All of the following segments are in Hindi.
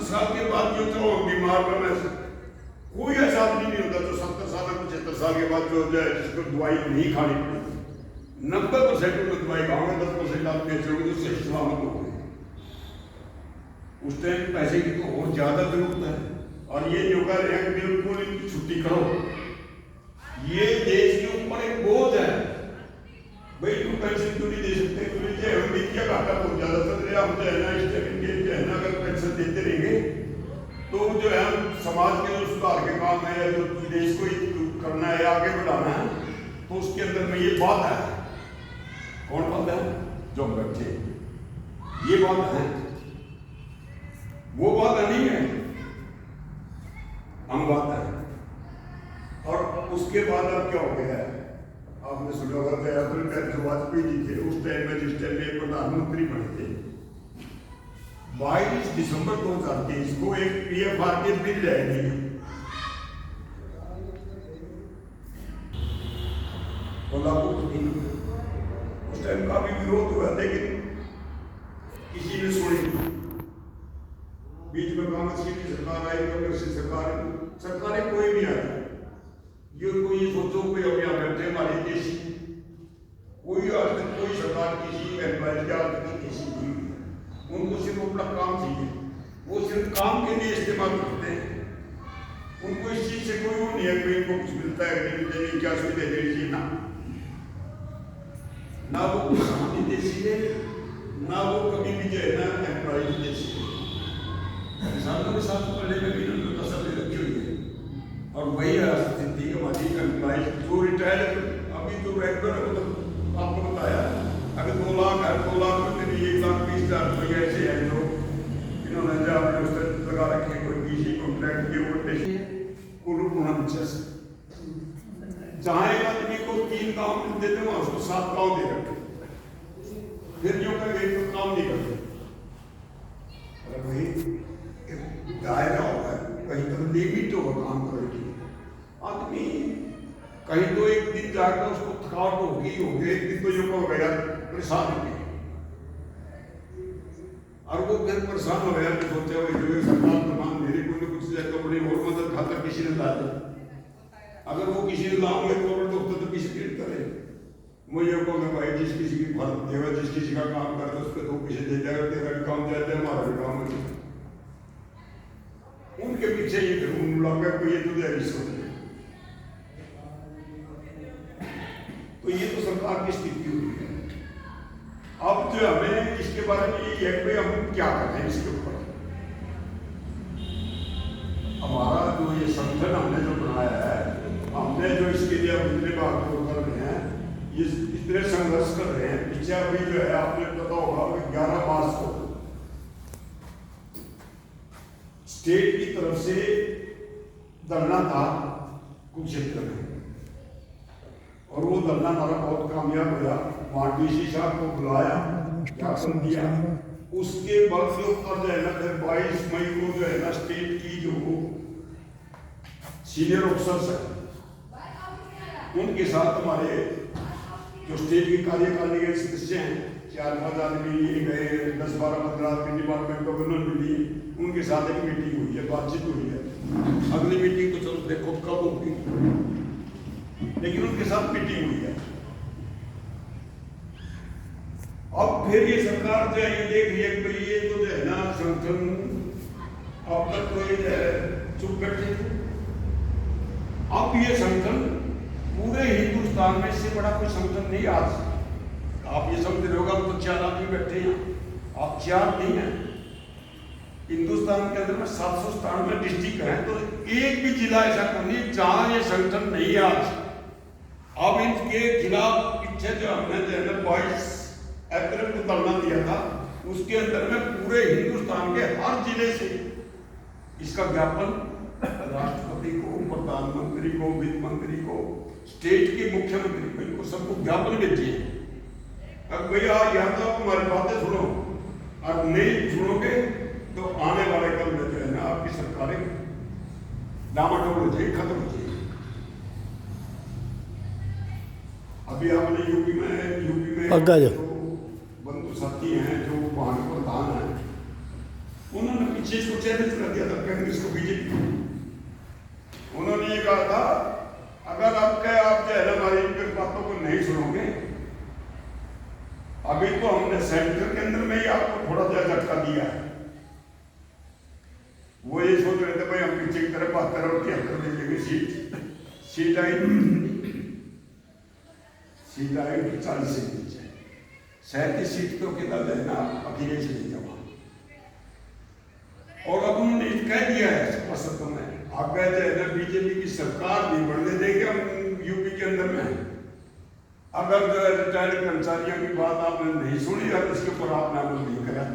साल के बाद जो तो बीमार का मैं कोई ऐसा आदमी नहीं होता जो 70 साल 75 साल के बाद जो हो जाए जिसको दवाई नहीं खानी पड़ती। 90% में दवाई खाओगे, 10% आदमी ऐसे होंगे जो सही सलामत हो गए। उस टाइम पैसे की तो और ज्यादा जरूरत है। और ये जो कर रहे हैं बिल्कुल इनकी छुट्टी करो, ये देश के ऊपर एक बोझ है। भाई तुम पेंशन क्यों नहीं दे सकते? क्योंकि हम वित्तीय घाटा बहुत ज्यादा चल रहा है। हम जो है ना इस टाइम के जो है ना अगर पेंशन देते रहेंगे तो जो है समाज के जो सुधार के काम है या जो देश को करना है आगे बढ़ाना है, तो उसके अंदर में ये बात है। कौन बात है? जो बैठे ये बात है, वो बात नहीं है, हम बात है। और उसके बाद अब क्या हो गया है? आपने सुना होगा कि अटल बिहारी वाजपेयी जी थे उस टाइम में, जिस टाइम में प्रधानमंत्री बने थे, 22 दिसंबर 2023 को एक पीएफआर के बिल जाएगी तो लागू होती। उस टाइम काफी विरोध हुआ, लेकिन किसी ने सुनी नहीं। बीच में कांग्रेस की सरकार आई, कांग्रेस की सरकारें कोई भी आई, ये कोई सोचो कोई अब यहाँ बैठे हमारे देश कोई आज तक कोई सरकार किसी एम्प्लॉय की आज तक किसी नहीं हुई। उनको सिर्फ अपना काम चाहिए, वो सिर्फ काम के लिए इस्तेमाल करते हैं। उनको इस चीज से कोई वो नहीं है कि इनको कुछ मिलता है कि नहीं, क्या सुविधा देनी चाहिए ना वो किसान देसी है, ना वो कभी भी जो है ना एम्प्लॉय देसी है। किसानों के साथ पहले में भी इन्होंने तसल्ली रखी हुई है। और वही स्थिति हमारी एम्प्लॉय जो रिटायर्ड अभी जो रेगुलर है, तो आपको बताया अगर 2 लाख है, 2 लाख में भी 1,20,000 रुपये ऐसे हैं जो इन्होंने जो अपने लगा रखे, कोई किसी कॉन्ट्रैक्ट के ऊपर कुल 49। जहाँ एक आदमी को 3 काम मिलते थे वहां उसको 7 काम दे रखे, फिर जो कहेंगे एक तो काम नहीं करते। अरे वही दायरा होगा, कहीं तक लिमिट होगा काम करने की। आदमी कहीं तो एक दिन जाकर उसको थकावट होगी, एक दिन तो जो हो गया परेशान हो गया, और वो फिर परेशान हो गया तो सोचा भाई जो सरकार तमाम मेरे को कुछ जगह बड़ी और मदद खातर किसी ने ला दी। अगर वो किसी ने लाओगे तो किसी की करे मुझे को मैं भाई जिस किसी की भर देगा, जिस किसी का काम करता उस पर 2 पैसे दे जाएगा, तेरा भी काम जाए हमारा भी काम हो। उनके पीछे ये लगा कोई ये तुझे रिश्वत है। तो ये तो सरकार की स्थिति हुई है। अब जो हमें इसके बारे में ये है कि हम क्या कर रहे हैं इसके ऊपर। हमारा जो ये संगठन हमने जो बनाया है, हमने जो इसके लिए इतने बात कर रहे हैं, ये इतने संघर्ष कर रहे हैं। पीछे अभी जो है आपने पता होगा 11 मार्च को स्टेट की तरफ से धरना था कुरुक्षेत्र में, और वो धरना हमारा बहुत कामयाब हुआ। वहां डीसी साहब को बुलाया, ज्ञापन दिया, उसके बल के ऊपर जो है ना फिर 22 मई को जो है ना स्टेट की जो सीनियर ऑफिसर्स है उनके साथ हमारे जो स्टेट की कार्यकारिणी के सदस्य हैं 4-5 आदमी ये गए, 10-12-15 आदमी डिपार्टमेंट गवर्नर मिली, उनके साथ एक मीटिंग हुई है, बातचीत हुई है। अगली मीटिंग तो चलो देखो कब होगी, लेकिन उनके साथ मीटिंग हुई है। अब फिर ये सरकार जो है ये देख रही है कि ये तो जो है ना संगठन अब तक तो ये चुप बैठे थे, अब ये संगठन पूरे हिंदुस्तान में इससे बड़ा कोई संगठन नहीं। आज आप ये समझ रहे होगा तो 4 आदमी बैठे हैं, आप 4 नहीं है। हिंदुस्तान के अंदर में 797 डिस्ट्रिक्ट है, तो एक भी जिला ऐसा नहीं जहां ये संगठन नहीं है आज। अब इनके खिलाफ पीछे जो हमने जो है 22 अप्रैल को धरना दिया था, उसके अंदर में पूरे हिंदुस्तान के हर जिले से इसका ज्ञापन राष्ट्रपति को, प्रधानमंत्री को, वित्त मंत्री को, स्टेट के मुख्यमंत्री को, इनको सबको ज्ञापन भेजिए। अब भैया या तो हमारी बातें सुनो, और नहीं सुनोगे तो आने वाले कल में जो है ना आपकी सरकारें डामाडोल हो जाएगी, खत्म हो जाएगी। अभी आपने यूपी में बंधु साथी हैं जो वहां के प्रधान हैं, उन्होंने पीछे कुछ चैलेंज कर दिया था कांग्रेस को, बीजेपी। उन्होंने ये कहा था अगर आप जो है हमारी इन बातों को नहीं सुनोगे, अभी तो हमने सेंटर के अंदर में ही आपको थोड़ा सा झटका दिया है। वो ये सोच रहे थे भाई हम पीछे की तरफ 72 और 73 दे देंगे सीट आई 40 से नीचे 37 सीट तो केवल है ना अखिलेश नहीं जमा। और अब उन्होंने कह दिया है शब्दों में आगे जो है ना बीजेपी की सरकार भी बढ़ने देंगे हम यूपी के अंदर में। अगर जो है रिटायर्ड कर्मचारियों की बात आपने नहीं सुनी और इसके ऊपर आपने अमल नहीं करा,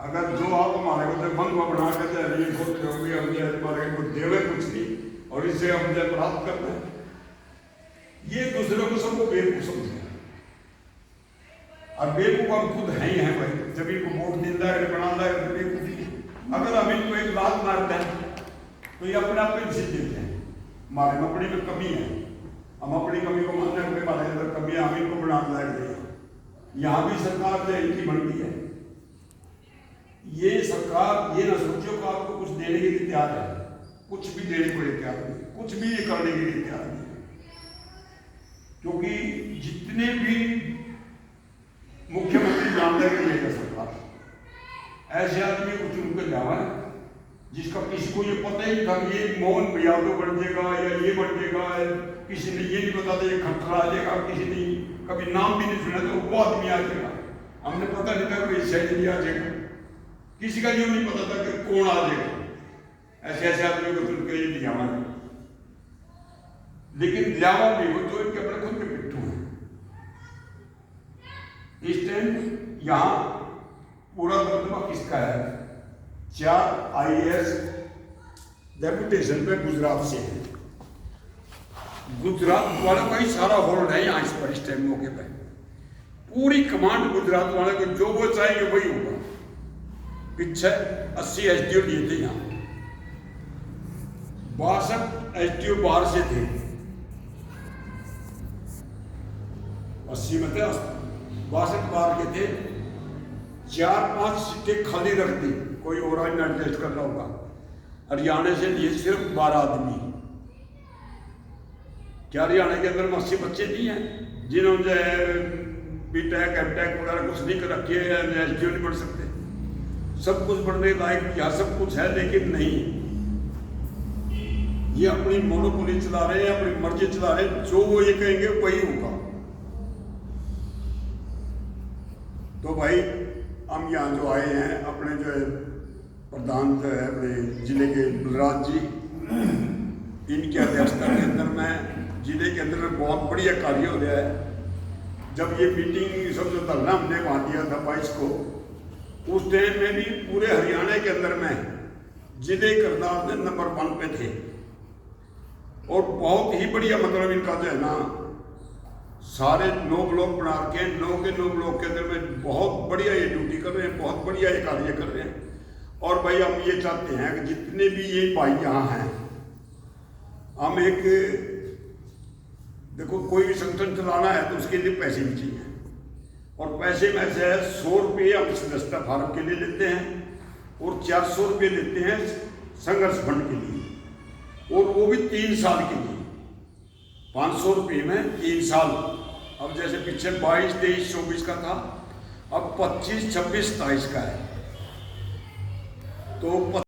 अगर जो आप हमारे को मन को बना के ये सोच रहे होंगे हम जो हमारे को देवे कुछ नहीं और इससे हम जो प्राप्त करते हैं, ये दूसरों को सबको बेवकूफ समझे। और बेवकूफ हम खुद हैं ही हैं भाई, जब इनको वोट मिलता है बनाता है तो बेवकूफी। अगर हम इनको एक लात मारते हैं तो ये अपने आप में जीत देते हैं। हमारे में अपनी में कमी है, हम अपनी कमी को मानने के हमारे अंदर कमी है, हम इनको बनाने लायक नहीं। यहाँ भी सरकार जो इनकी बन गई है, ये सरकार ये ना सोचो कि आपको कुछ देने के लिए तैयार है, कुछ भी देने को लिए तैयार नहीं, कुछ भी ये करने के लिए तैयार नहीं। क्योंकि जितने भी मुख्यमंत्री जानते हैं कि सरकार ऐसे आदमी को चुन कर जावा है जिसका किसी को ये पता ही था ये मोहन यादव बन जाएगा या ये बन जाएगा, किसी ने ये नहीं पता था ये खट्टर आ जाएगा, किसी ने कभी नाम भी नहीं सुना तो वो आदमी आ जाएगा। हमने पता नहीं था कोई सैलरी आ जाएगा, किसी का ये नहीं पता था कि कौन आ जाएगा। ऐसे ऐसे आदमी को चुन कर ये दिया हमारे, लेकिन लियावा भी हो तो इनके अपने खुद के पिट्ठू हैं। इस टाइम यहाँ पूरा दबदबा किसका है? 4 IAS डेपुटेशन पे गुजरात से है। गुजरात वालों का ही सारा होल्ड है यहाँ इस पर, इस टाइम मौके पर पूरी कमांड गुजरात वाले को जो वो चाहेंगे वही होगा। पीछे 80 SDO लिए थे यहाँ, 62 SDO बाहर से थे, 80 में थे, 62 बाहर के थे। 4-5 सीटें खाली रख दी, कोई और एडजस्ट करना होगा। हरियाणा से लिए सिर्फ 12 आदमी। क्या हरियाणा के अंदर 80 बच्चे नहीं हैं जिन्होंने जो है बीटेक एमटेक वगैरह कुछ नहीं कर रखे हैं, SDO नहीं बढ़ सकते? सब कुछ बढ़ने लायक या सब कुछ है, लेकिन नहीं, ये अपनी मोनोपोली चला रहे हैं, अपनी मर्जी चला रहे हैं, जो वो ये कहेंगे वही होगा। तो भाई हम यहाँ जो आए हैं, अपने जो है प्रधान जो है अपने जिले के बलराज जी, इनकी अध्यक्षता के अंदर में जिले के अंदर में बहुत बढ़िया कार्य हो रहा है। जब ये मीटिंग सब जो धरना हमने वहाँ दिया था 22 को, उस टाइम में भी पूरे हरियाणा के अंदर में जिले करनाल में नंबर 1 पे थे। और बहुत ही बढ़िया मतलब इनका जो है ना सारे 9 ब्लॉक बना के 9 के 9 ब्लॉक के अंदर में बहुत बढ़िया ये ड्यूटी कर रहे हैं, बहुत बढ़िया ये कार्य कर रहे हैं। और भाई हम ये चाहते हैं कि जितने भी ये भाई यहाँ हैं, हम एक देखो कोई भी संगठन चलाना है तो उसके लिए पैसे भी चाहिए, और पैसे में से 100 रुपये हम सदस्यता फार्म के लिए लेते हैं और 400 रुपये लेते हैं संघर्ष फंड के लिए, और वो भी 3 साल के लिए। 500 रुपये में 3 साल। अब जैसे पीछे 22, 23, 24 का था, अब 25, 26, 27 का है। तो